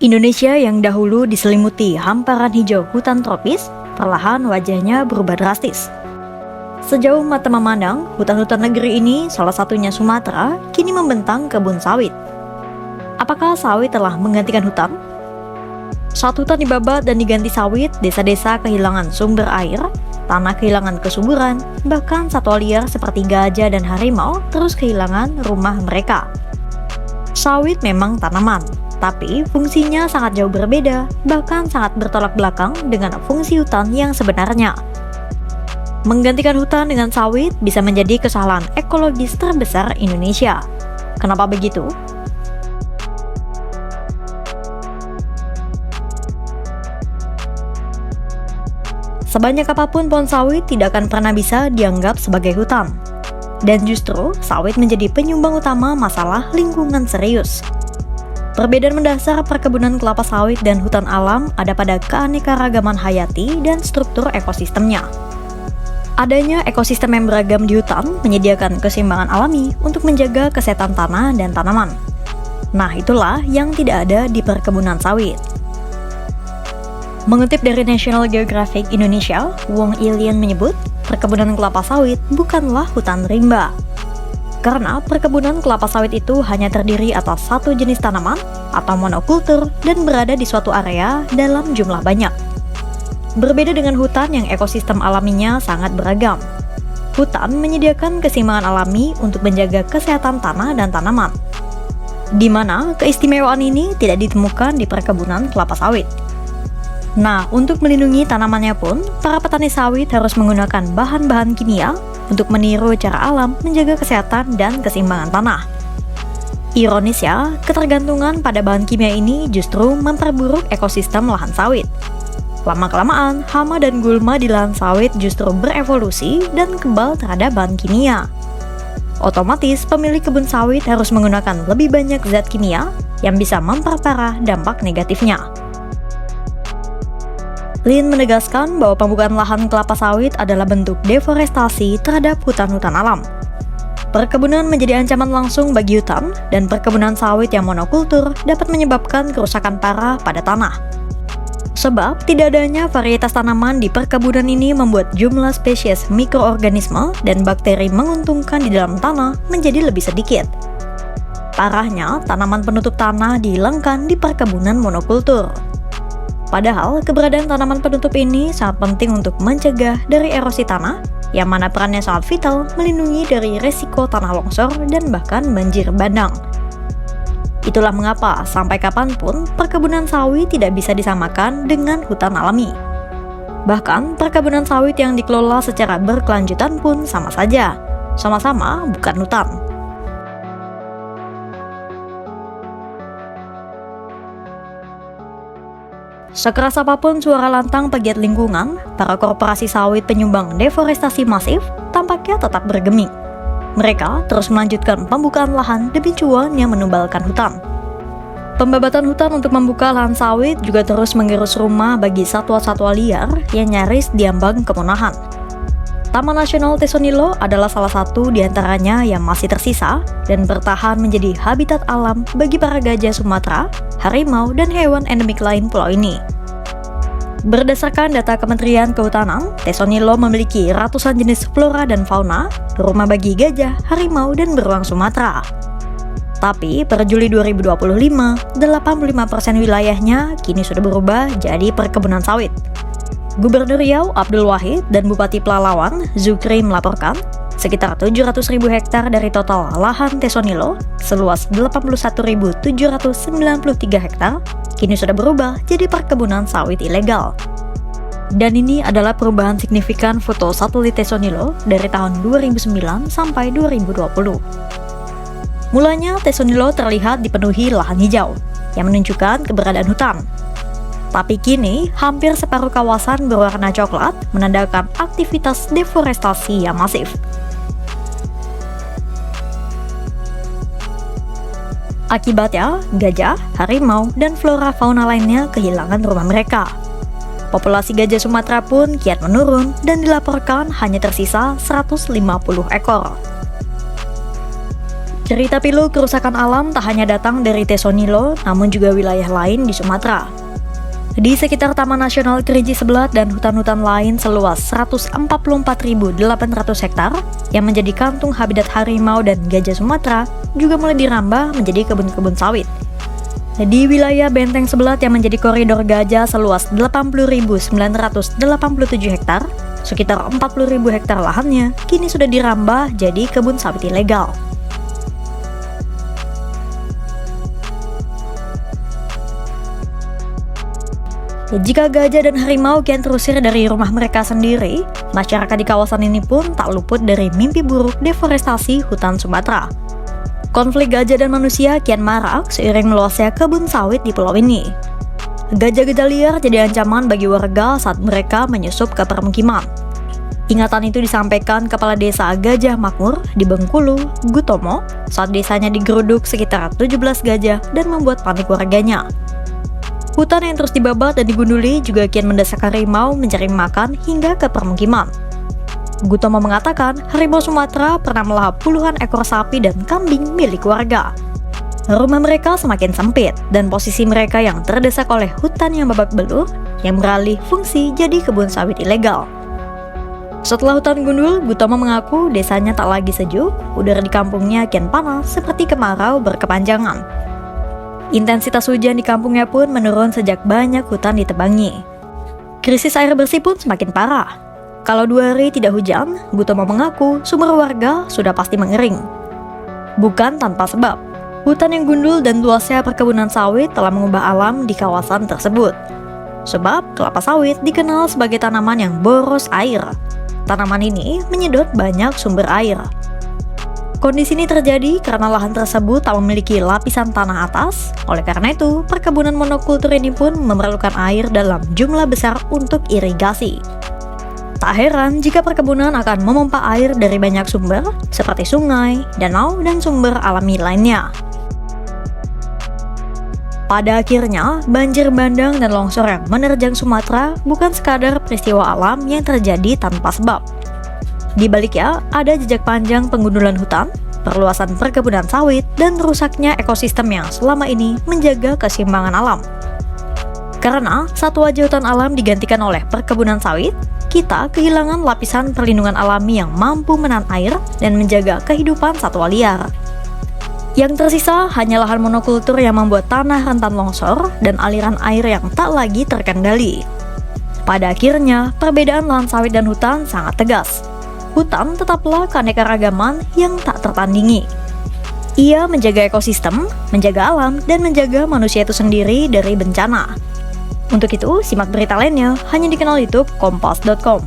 Indonesia yang dahulu diselimuti hamparan hijau hutan tropis, perlahan wajahnya berubah drastis. Sejauh mata memandang, hutan-hutan negeri ini, salah satunya Sumatera, kini membentang kebun sawit. Apakah sawit telah menggantikan hutan? Saat hutan dibabat dan diganti sawit, desa-desa kehilangan sumber air, tanah kehilangan kesuburan, bahkan satwa liar seperti gajah dan harimau terus kehilangan rumah mereka. Sawit memang tanaman, tapi fungsinya sangat jauh berbeda, bahkan sangat bertolak belakang dengan fungsi hutan yang sebenarnya. Menggantikan hutan dengan sawit bisa menjadi kesalahan ekologis terbesar Indonesia. Kenapa begitu? Sebanyak apapun pohon sawit tidak akan pernah bisa dianggap sebagai hutan. Dan justru, sawit menjadi penyumbang utama masalah lingkungan serius. Perbedaan mendasar perkebunan kelapa sawit dan hutan alam ada pada keanekaragaman hayati dan struktur ekosistemnya. Adanya ekosistem yang beragam di hutan menyediakan keseimbangan alami untuk menjaga kesehatan tanah dan tanaman. Nah, itulah yang tidak ada di perkebunan sawit. Mengutip dari National Geographic Indonesia, Wong Ilian menyebut, perkebunan kelapa sawit bukanlah hutan rimba. Karena perkebunan kelapa sawit itu hanya terdiri atas satu jenis tanaman atau monokultur dan berada di suatu area dalam jumlah banyak. Berbeda dengan hutan yang ekosistem alaminya sangat beragam. Hutan menyediakan keseimbangan alami untuk menjaga kesehatan tanah dan tanaman, di mana keistimewaan ini tidak ditemukan di perkebunan kelapa sawit. Nah, untuk melindungi tanamannya pun, para petani sawit harus menggunakan bahan-bahan kimia untuk meniru cara alam menjaga kesehatan dan keseimbangan tanah. Ironis ya, ketergantungan pada bahan kimia ini justru memperburuk ekosistem lahan sawit. Lama-kelamaan, hama dan gulma di lahan sawit justru berevolusi dan kebal terhadap bahan kimia. Otomatis, pemilik kebun sawit harus menggunakan lebih banyak zat kimia yang bisa memperparah dampak negatifnya. Lin menegaskan bahwa pembukaan lahan kelapa sawit adalah bentuk deforestasi terhadap hutan-hutan alam. Perkebunan menjadi ancaman langsung bagi hutan, dan perkebunan sawit yang monokultur dapat menyebabkan kerusakan parah pada tanah. Sebab, tidak adanya varietas tanaman di perkebunan ini membuat jumlah spesies mikroorganisme dan bakteri menguntungkan di dalam tanah menjadi lebih sedikit. Parahnya, tanaman penutup tanah dihilangkan di perkebunan monokultur. Padahal, keberadaan tanaman penutup ini sangat penting untuk mencegah dari erosi tanah, yang mana perannya sangat vital melindungi dari resiko tanah longsor dan bahkan banjir bandang. Itulah mengapa sampai kapanpun perkebunan sawit tidak bisa disamakan dengan hutan alami. Bahkan, perkebunan sawit yang dikelola secara berkelanjutan pun sama saja, sama-sama bukan hutan. Sekeras apapun suara lantang pegiat lingkungan, para korporasi sawit penyumbang deforestasi masif tampaknya tetap bergeming. Mereka terus melanjutkan pembukaan lahan demi cuan yang menumbalkan hutan. Pembabatan hutan untuk membuka lahan sawit juga terus menggerus rumah bagi satwa-satwa liar yang nyaris diambang kepunahan. Taman Nasional Tesonilo adalah salah satu di antaranya yang masih tersisa dan bertahan menjadi habitat alam bagi para gajah Sumatera, harimau, dan hewan endemik lain pulau ini. Berdasarkan data Kementerian Kehutanan, Tesonilo memiliki ratusan jenis flora dan fauna, rumah bagi gajah, harimau, dan beruang Sumatera. Tapi per Juli 2025, 85% wilayahnya kini sudah berubah jadi perkebunan sawit. Gubernur Riau Abdul Wahid dan Bupati Pelalawan Zukri melaporkan, sekitar 700.000 hektar dari total lahan Tesonilo seluas 81.793 hektar kini sudah berubah jadi perkebunan sawit ilegal. Dan ini adalah perubahan signifikan foto satelit Tesonilo dari tahun 2009 sampai 2020. Mulanya Tesonilo terlihat dipenuhi lahan hijau yang menunjukkan keberadaan hutan. Tapi kini, hampir separuh kawasan berwarna coklat menandakan aktivitas deforestasi yang masif. Akibatnya, gajah, harimau, dan flora fauna lainnya kehilangan rumah mereka. Populasi gajah Sumatera pun kian menurun dan dilaporkan hanya tersisa 150 ekor. Cerita pilu kerusakan alam tak hanya datang dari Tesonilo, namun juga wilayah lain di Sumatera. Di sekitar Taman Nasional Kerinci Sebelat dan hutan-hutan lain seluas 144.800 hektar yang menjadi kantung habitat harimau dan gajah Sumatera juga mulai dirambah menjadi kebun-kebun sawit. Di wilayah Benteng Sebelat yang menjadi koridor gajah seluas 80.987 hektar, sekitar 40.000 hektar lahannya kini sudah dirambah jadi kebun sawit ilegal. Jika gajah dan harimau kian terusir dari rumah mereka sendiri, masyarakat di kawasan ini pun tak luput dari mimpi buruk deforestasi hutan Sumatera. Konflik gajah dan manusia kian marak seiring meluasnya kebun sawit di pulau ini. Gajah-gajah liar jadi ancaman bagi warga saat mereka menyusup ke permukiman. Ingatan itu disampaikan Kepala Desa Gajah Makmur di Bengkulu, Gutomo, saat desanya digeruduk sekitar 17 gajah dan membuat panik warganya. Hutan yang terus dibabat dan digunduli juga kian mendesak harimau mencari makan hingga ke permukiman. Gutomo mengatakan harimau Sumatera pernah melahap puluhan ekor sapi dan kambing milik warga. Rumah mereka semakin sempit dan posisi mereka yang terdesak oleh hutan yang babak belur yang beralih fungsi jadi kebun sawit ilegal. Setelah hutan gundul, Gutomo mengaku desanya tak lagi sejuk, udara di kampungnya kian panas seperti kemarau berkepanjangan. Intensitas hujan di kampungnya pun menurun sejak banyak hutan ditebangi. Krisis air bersih pun semakin parah. Kalau 2 hari tidak hujan, Gutomo mengaku sumber warga sudah pasti mengering. Bukan tanpa sebab, hutan yang gundul dan luasnya perkebunan sawit telah mengubah alam di kawasan tersebut. Sebab kelapa sawit dikenal sebagai tanaman yang boros air. Tanaman ini menyedot banyak sumber air. Kondisi ini terjadi karena lahan tersebut tak memiliki lapisan tanah atas. Oleh karena itu, perkebunan monokultur ini pun memerlukan air dalam jumlah besar untuk irigasi. Tak heran jika perkebunan akan memompa air dari banyak sumber, seperti sungai, danau, dan sumber alami lainnya. Pada akhirnya, banjir bandang dan longsor yang menerjang Sumatera bukan sekadar peristiwa alam yang terjadi tanpa sebab. Di baliknya, ada jejak panjang penggundulan hutan, perluasan perkebunan sawit, dan rusaknya ekosistem yang selama ini menjaga keseimbangan alam. Karena satu wajah hutan alam digantikan oleh perkebunan sawit, kita kehilangan lapisan perlindungan alami yang mampu menahan air dan menjaga kehidupan satwa liar. Yang tersisa hanya lahan monokultur yang membuat tanah rentan longsor dan aliran air yang tak lagi terkendali. Pada akhirnya, perbedaan lahan sawit dan hutan sangat tegas. Hutan tetaplah keanekaragaman yang tak tertandingi. Ia menjaga ekosistem, menjaga alam, dan menjaga manusia itu sendiri dari bencana. Untuk itu, simak berita lainnya hanya di kanal YouTube Kompas.com.